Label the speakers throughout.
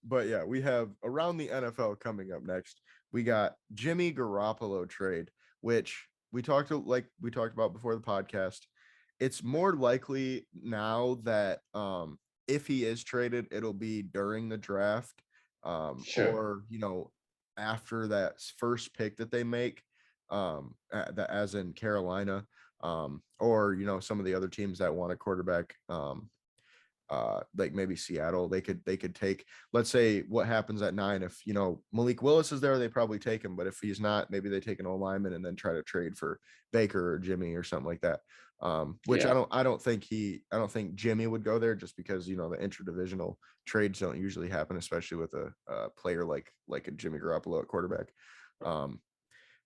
Speaker 1: But yeah, we have around the NFL coming up next. We got Jimmy Garappolo trade, which we talked about before the podcast. It's more likely now that if he is traded, it'll be during the draft,
Speaker 2: Sure.
Speaker 1: or after that first pick that they make, that as in Carolina, or some of the other teams that want a quarterback, like maybe Seattle. They could take, let's say, what happens at 9. If Malik Willis is there, they probably take him, but if he's not, maybe they take an O lineman and then try to trade for Baker or Jimmy or something like that. Which
Speaker 2: Yeah.
Speaker 1: I don't think Jimmy would go there, just because the interdivisional trades don't usually happen, especially with a player like a Jimmy Garoppolo at quarterback.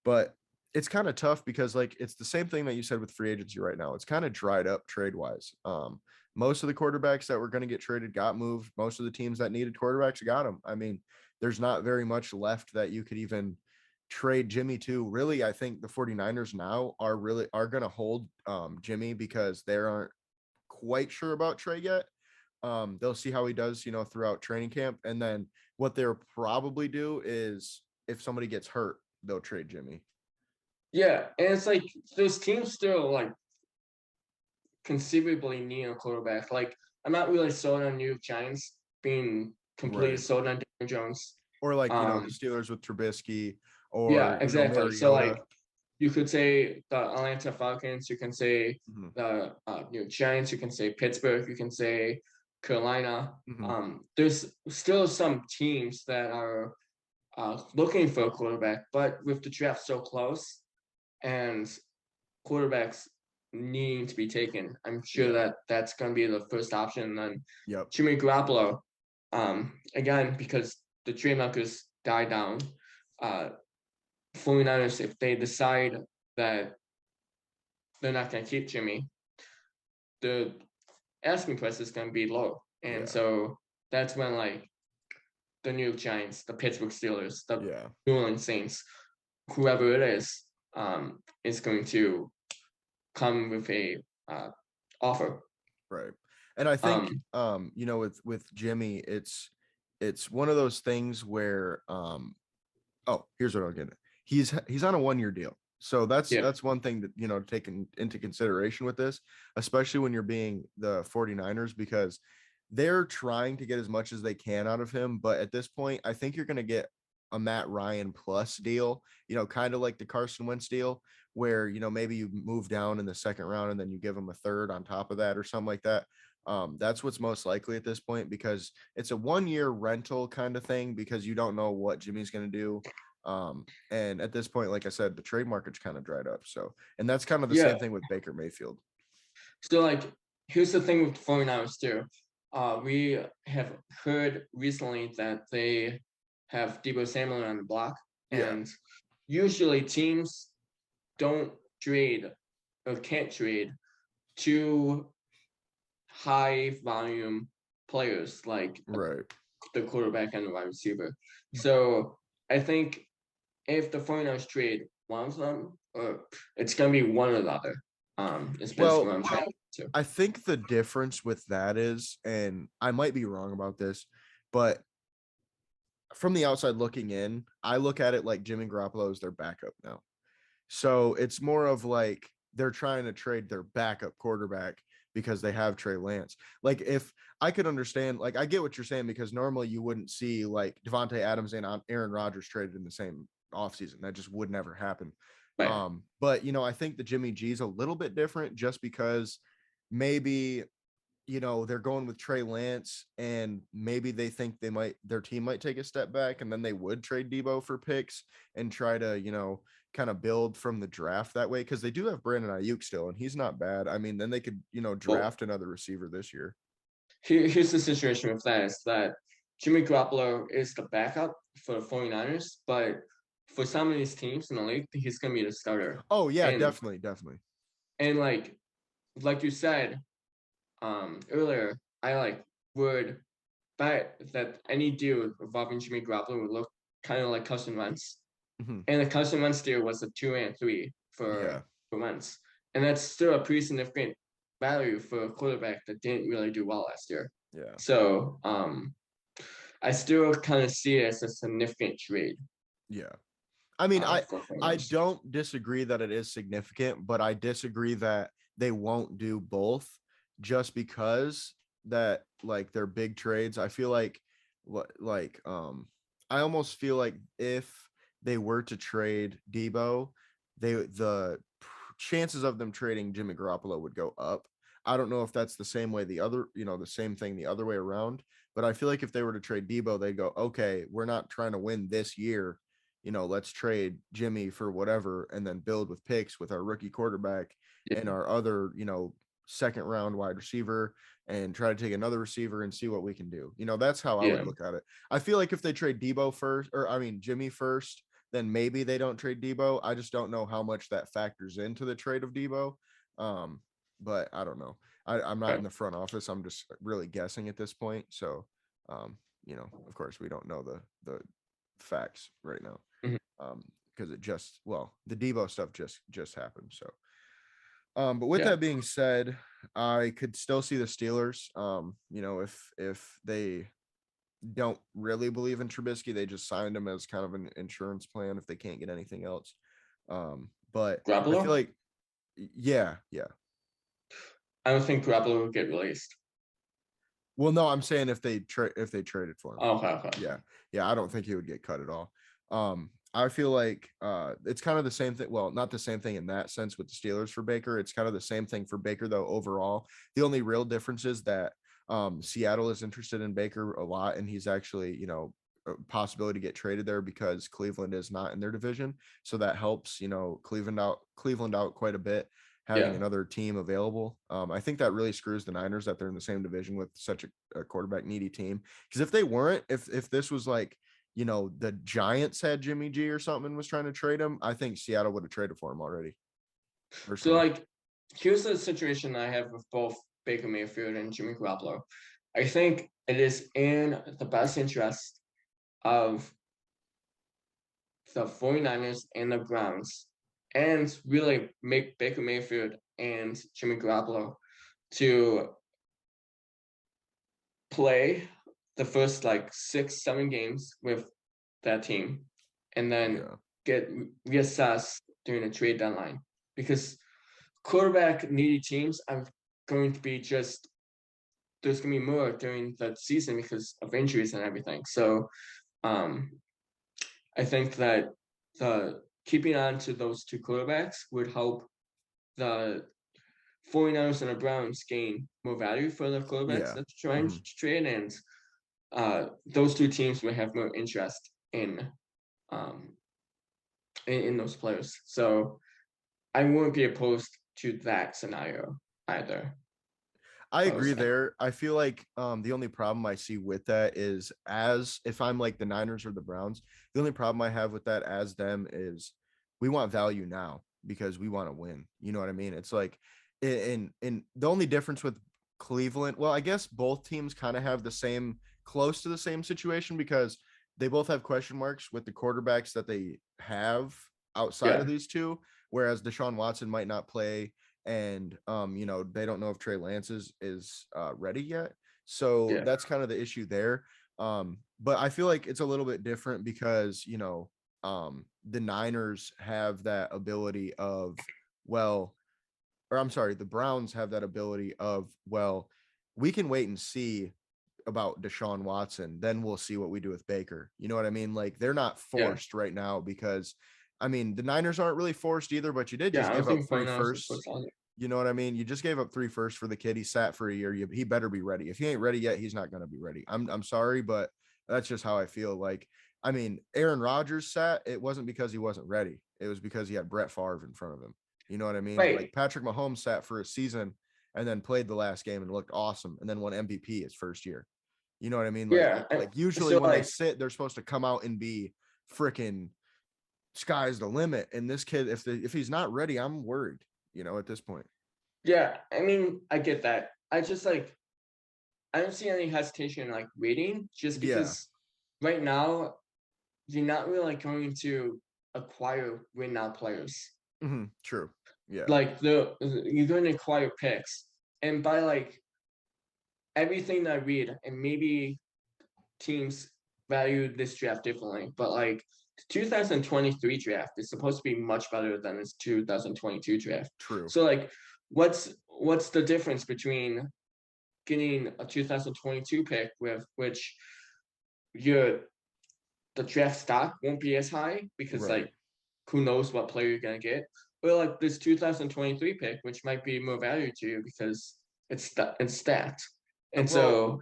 Speaker 1: But it's kind of tough because, like, it's the same thing that you said with free agency right now. It's kind of dried up trade wise. Most of the quarterbacks that were going to get traded got moved. Most of the teams that needed quarterbacks got them. I mean, there's not very much left that you could even trade Jimmy to. Really, I think the 49ers now are going to hold Jimmy because they aren't quite sure about Trey yet. They'll see how he does, throughout training camp. And then what they'll probably do is, if somebody gets hurt, they'll trade Jimmy.
Speaker 2: Yeah, and it's like those teams still like conceivably need a quarterback. Like I'm not really sold on New York Giants being completely
Speaker 1: Right.
Speaker 2: sold on Daniel Jones.
Speaker 1: Or like, the
Speaker 2: Um,
Speaker 1: Steelers with Trubisky,
Speaker 2: yeah,
Speaker 1: or,
Speaker 2: exactly. So like
Speaker 1: Mariota.
Speaker 2: you could say the Atlanta Falcons, you can say
Speaker 1: Mhm.
Speaker 2: the New York Giants, you can say Pittsburgh, you can say Carolina.
Speaker 1: Mhm.
Speaker 2: There's still some teams that are looking for a quarterback, but with the draft so close and quarterbacks needing to be taken, I'm sure
Speaker 1: Yeah.
Speaker 2: that that's going to be the first option. And then
Speaker 1: Yep.
Speaker 2: Jimmy Garoppolo, again, because the trade markets die down, uh, 49ers, if they decide that they're not going to keep Jimmy, the asking price is going to be low. And
Speaker 1: Yeah.
Speaker 2: so that's when, like, the New York Giants, the Pittsburgh Steelers, the
Speaker 1: Yeah.
Speaker 2: New Orleans Saints, whoever it is going to come with a offer.
Speaker 1: Right. And I think,
Speaker 2: Um,
Speaker 1: with Jimmy, it's one of those things where, oh, here's what I'll get. He's on a 1 year deal. So that's
Speaker 2: yeah,
Speaker 1: one thing that, to take into consideration with this, especially when you're being the 49ers, because they're trying to get as much as they can out of him. But at this point, I think you're going to get a Matt Ryan plus deal, kind of like the Carson Wentz deal, where, maybe you move down in the second round and then you give him a third on top of that or something like that. That's what's most likely at this point, because it's a 1 year rental kind of thing, because you don't know what Jimmy's going to do. And at this point, like I said, the trade market's kind of dried up. So, and that's kind of the
Speaker 2: yeah.
Speaker 1: same thing with Baker Mayfield.
Speaker 2: So, like, here's the thing with the 49ers, too. We have heard recently that they have Debo Samuel on the block,
Speaker 1: Yeah.
Speaker 2: and usually teams don't trade or can't trade two high volume players like
Speaker 1: Right.
Speaker 2: the quarterback and the wide receiver. So I think if the 49ers trade one of them, it's going to be one or the other. Is basically
Speaker 1: Well,
Speaker 2: what I'm trying to.
Speaker 1: I think the difference with that is, and I might be wrong about this, but from the outside looking in, I look at it like Jimmy Garoppolo is their backup now. So it's more of like they're trying to trade their backup quarterback because they have Trey Lance. Like, if I could understand, like, I get what you're saying, because normally you wouldn't see like Devontae Adams and Aaron Rodgers traded in the same offseason. That just would never happen.
Speaker 2: Right.
Speaker 1: But I think the Jimmy G's a little bit different, just because maybe they're going with Trey Lance, and maybe they think their team might take a step back, and then they would trade Debo for picks and try to, kind of build from the draft that way. Cause they do have Brandon Ayuk still, and he's not bad. I mean, then they could,
Speaker 2: Well,
Speaker 1: draft another receiver this year.
Speaker 2: here's the situation with that is that Jimmy Garoppolo is the backup for the 49ers, but for some of these teams in the league, he's going to be the starter.
Speaker 1: Oh yeah,
Speaker 2: And
Speaker 1: definitely. Definitely.
Speaker 2: and like you said earlier, I would bet that any deal involving Jimmy Garoppolo would look kind of like Carson Wentz.
Speaker 1: Mhm.
Speaker 2: And the Carson Wentz deal was a 2 and 3
Speaker 1: Yeah.
Speaker 2: for Wentz. And that's still a pretty significant value for a quarterback that didn't really do well last year.
Speaker 1: Yeah.
Speaker 2: So I still kind of see it as a significant trade.
Speaker 1: Yeah. I mean,
Speaker 2: For
Speaker 1: I
Speaker 2: Cardinals.
Speaker 1: don't disagree that it is significant, but I disagree that they won't do both just because that like they're big trades. I feel like like I almost feel like if they were to trade Debo, the chances of them trading Jimmy Garoppolo would go up. I don't know if that's the same way the same thing the other way around, but I feel like if they were to trade Debo, they'd go, okay, we're not trying to win this year, let's trade Jimmy for whatever and then build with picks with our rookie quarterback
Speaker 2: Yeah,
Speaker 1: and our other, second round wide receiver and try to take another receiver and see what we can do. That's how I would
Speaker 2: yeah,
Speaker 1: look at it. I feel like if they trade Debo first, or I mean Jimmy first, then maybe they don't trade Debo. I just don't know how much that factors into the trade of Debo. Um, but I don't know. I'm not in
Speaker 2: okay.
Speaker 1: the front office. I'm just really guessing at this point. So, of course, we don't know the facts right now,
Speaker 2: Mhm.
Speaker 1: because the Debo stuff just happened. So, but with
Speaker 2: Yeah,
Speaker 1: that being said, I could still see the Steelers. If they don't really believe in Trubisky, they just signed him as kind of an insurance plan if they can't get anything else. But I feel
Speaker 2: Garoppolo.
Speaker 1: like, yeah, yeah.
Speaker 2: I don't think Garoppolo will get released.
Speaker 1: Well, no, I'm saying if they traded for him.
Speaker 2: Oh, okay, okay.
Speaker 1: Yeah. Yeah, I don't think he would get cut at all. I feel like it's kind of the same thing. Well, not the same thing in that sense with the Steelers for Baker. It's kind of the same thing for Baker, though, overall. The only real difference is that Seattle is interested in Baker a lot, and he's actually, a possibility to get traded there because Cleveland is not in their division. So that helps, Cleveland out quite a bit, having
Speaker 2: Yeah,
Speaker 1: another team available. I think that really screws the Niners that they're in the same division with such a quarterback needy team. Because if they weren't, if this was like, the Giants had Jimmy G or something and was trying to trade him, I think Seattle would have traded for him already.
Speaker 2: so
Speaker 1: Personally.
Speaker 2: like, here's the situation I have with both Baker Mayfield and Jimmy Garoppolo. I think it is in the best interest of the 49ers and the Browns, and really make Baker Mayfield and Jimmy Garoppolo to play the first like 6, 7 games with that team, and then
Speaker 1: Yeah.
Speaker 2: get reassessed during the trade deadline, because quarterback needy teams are going to be just there's going to be more during the season because of injuries and everything. So um, I think that the keeping on to those two quarterbacks would help the 49ers and the Browns gain more value for the quarterbacks
Speaker 1: Yeah.
Speaker 2: that's trying
Speaker 1: Hmm.
Speaker 2: to trade, and those two teams will have more interest um, in those players. So I wouldn't be opposed to that scenario either.
Speaker 1: I
Speaker 2: I was
Speaker 1: agree there. I feel like the only problem I see with that is, as if I'm like the Niners or the Browns, the only problem I have with that as them is we want value now because we want to win. You know what I mean? It's like in the only difference with Cleveland, well, I guess both teams kind of have the same, close to the same situation, because they both have question marks with the quarterbacks that they have outside of
Speaker 2: yeah,
Speaker 1: these two, whereas Deshaun Watson might not play, and they don't know if Trey Lance is ready yet. So
Speaker 2: yeah,
Speaker 1: that's kind of the issue there. But I feel like it's a little bit different because the Niners have that ability of, well, or I'm sorry, the Browns have that ability of, well, we can wait and see about Deshaun Watson, then we'll see what we do with Baker. You know what I mean? Like, they're not
Speaker 2: yeah,
Speaker 1: forced right now because, I mean, the Niners aren't really forced either, but you did
Speaker 2: yeah.
Speaker 1: just
Speaker 2: I don't
Speaker 1: give up
Speaker 2: think
Speaker 1: three
Speaker 2: 49ers is
Speaker 1: firsts.
Speaker 2: what's on it.
Speaker 1: You know what I mean? You just gave up 3 firsts for the kid. He sat for a year. He better be ready. If he ain't ready yet, he's not going to be ready. I'm sorry, but that's just how I feel. Like, I mean, Aaron Rodgers sat. It wasn't because he wasn't ready. It was because he had Brett Favre in front of him. You know what I mean? Like,
Speaker 2: Right.
Speaker 1: Patrick Mahomes sat for a season and then played the last game and looked awesome and then won MVP his first year. You know what I mean? Like
Speaker 2: Yeah.
Speaker 1: like usually
Speaker 2: So
Speaker 1: when they
Speaker 2: like,
Speaker 1: sit, they're supposed to come out and be freaking sky's the limit. And this kid, if he's not ready, I'm worried, at this point.
Speaker 2: yeah. I mean, I get that. I just like I don't see any hesitation in like waiting, just
Speaker 1: Yeah.
Speaker 2: because right now you're not really like going to acquire win now players.
Speaker 1: True. Yeah.
Speaker 2: Like you're going to acquire picks, and by like everything that I read, and maybe teams value this draft differently, but like the 2023 draft is supposed to be much better than this 2022 draft.
Speaker 1: True.
Speaker 2: So like, what's the difference between getting a 2022 pick with which your the draft stock won't be as high because
Speaker 1: Right.
Speaker 2: like who knows what player you're gonna get, or like this 2023 pick, which might be more value to you because it's stats. And
Speaker 1: Well,
Speaker 2: so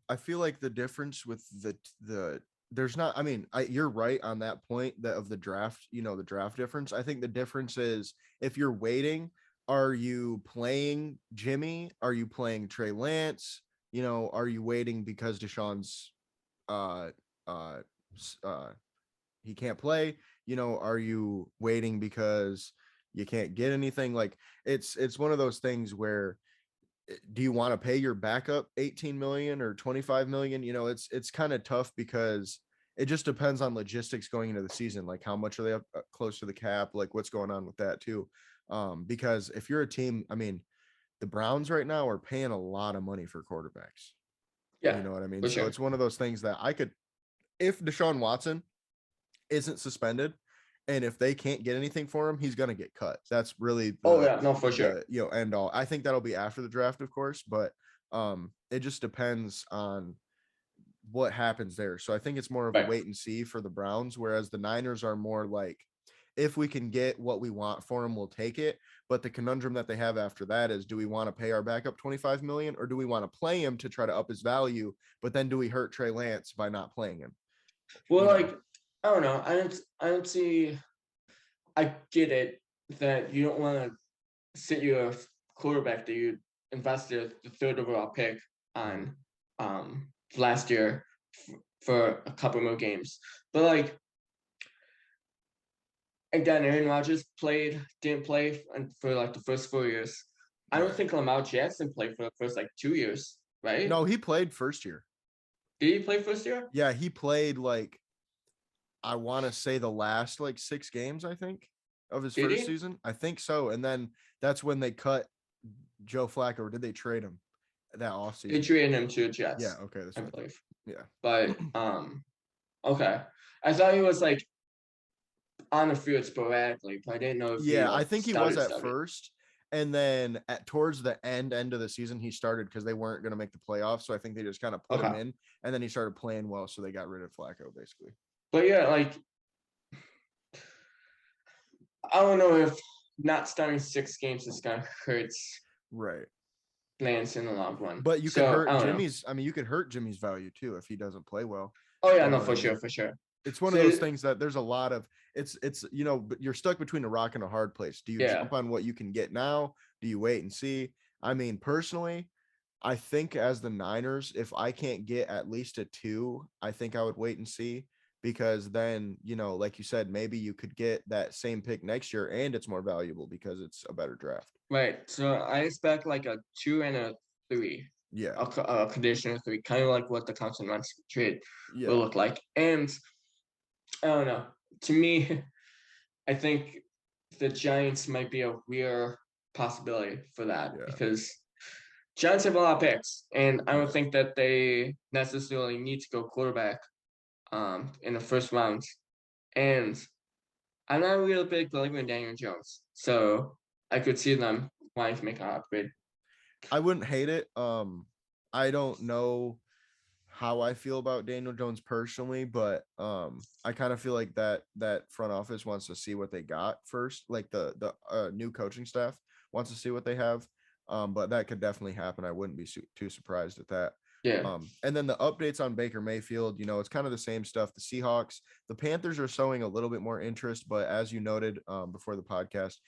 Speaker 1: I feel like the difference with the there's not, I mean, you're right on that point that of the draft, the draft difference. I think the difference is if you're waiting, are you playing Jimmy? Are you playing Trey Lance? Are you waiting because Deshaun's uh uh he can't play? Are you waiting because you can't get anything? Like it's one of those things where do you want to pay your backup 18 million or 25 million? It's kind of tough because it just depends on logistics going into the season, like how much are they up close to the cap, like what's going on with that too. Because if you're a team, I mean, the Browns right now are paying a lot of money for quarterbacks.
Speaker 2: yeah,
Speaker 1: You know what I mean?
Speaker 2: for
Speaker 1: So
Speaker 2: sure.
Speaker 1: it's one of those things that I could, if Deshaun Watson isn't suspended, and if they can't get anything for him, he's going to get cut. That's really
Speaker 2: Oh
Speaker 1: the
Speaker 2: yeah, no, for sure.
Speaker 1: the end all. I think that'll be after the draft, of course, but it just depends on what happens there. So I think it's more of a
Speaker 2: Right.
Speaker 1: wait and see for the Browns, whereas the Niners are more like, if we can get what we want for him, we'll take it. But the conundrum that they have after that is, do we want to pay our backup 25 million, or do we want to play him to try to up his value? But then do we hurt Trey Lance by not playing him?
Speaker 2: Well,
Speaker 1: You know,
Speaker 2: like I don't know. I don't see. I get it that you don't want to sit your quarterback that you invested the third overall pick
Speaker 1: Mhm.
Speaker 2: on last year for a couple more games, but like again, Aaron Rodgers didn't play for like the first 4 years. I don't
Speaker 1: Right.
Speaker 2: think Lamar Jackson played for the first like 2 years, right?
Speaker 1: No, he played first year.
Speaker 2: Did he play first year?
Speaker 1: Yeah, he played like, I want to say the last like 6 games, I think, of his
Speaker 2: Did
Speaker 1: first
Speaker 2: he?
Speaker 1: season. I think so. And then that's when they cut Joe Flacco, or did they trade him that
Speaker 2: They
Speaker 1: offseason?
Speaker 2: traded him to the
Speaker 1: Yeah,
Speaker 2: Jets,
Speaker 1: okay, that's
Speaker 2: I
Speaker 1: what I thought.
Speaker 2: believe.
Speaker 1: Yeah.
Speaker 2: But okay. I thought he was like on the field sporadically, but I didn't know if he
Speaker 1: Yeah, I
Speaker 2: like
Speaker 1: think he was at
Speaker 2: started.
Speaker 1: first. And then at towards the end of the season, he started because they weren't going to make the playoffs. So I think they just kind of put him
Speaker 2: Okay.
Speaker 1: in, and then he started playing well. So they got rid of Flacco basically.
Speaker 2: But yeah, like I don't know if not starting 6 games is gonna hurt
Speaker 1: Right.
Speaker 2: Lance in the long run.
Speaker 1: But you could
Speaker 2: So I
Speaker 1: hurt
Speaker 2: don't know.
Speaker 1: Jimmy's. I mean, you could hurt Jimmy's value too if he doesn't play well.
Speaker 2: Oh yeah,
Speaker 1: You know
Speaker 2: no,
Speaker 1: what I
Speaker 2: for
Speaker 1: mean?
Speaker 2: sure, for sure.
Speaker 1: It's one of those
Speaker 2: So
Speaker 1: things that there's a lot of, it's but you're stuck between a rock and a hard place. Do you
Speaker 2: yeah,
Speaker 1: jump on what you can get now? Do you wait and see? I mean, personally, I think as the Niners, if I can't get at least a 2, I think I would wait and see, because then, like you said, maybe you could get that same pick next year and it's more valuable because it's a better draft.
Speaker 2: right. So I expect like a 2 and a 3,
Speaker 1: Yeah.
Speaker 2: a conditional 3, kind of like what the Carson Wentz trade will
Speaker 1: Yeah.
Speaker 2: look like. And I don't know. To me, I think the Giants might be a real possibility for that
Speaker 1: Yeah.
Speaker 2: because Giants have a lot of picks, and I don't
Speaker 1: Yeah.
Speaker 2: think that they necessarily need to go quarterback in the first round. And I'm not a real big believer in Daniel Jones, so I could see them wanting to make an upgrade.
Speaker 1: I wouldn't hate it. I don't know how I feel about Daniel Jones personally, but I kind of feel like that front office wants to see what they got first, like the new coaching staff wants to see what they have. But that could definitely happen. I wouldn't be too surprised at that.
Speaker 2: Yeah,
Speaker 1: And then the updates on Baker Mayfield, it's kind of the same stuff. The Seahawks, the Panthers are showing a little bit more interest, but as you noted before the podcast,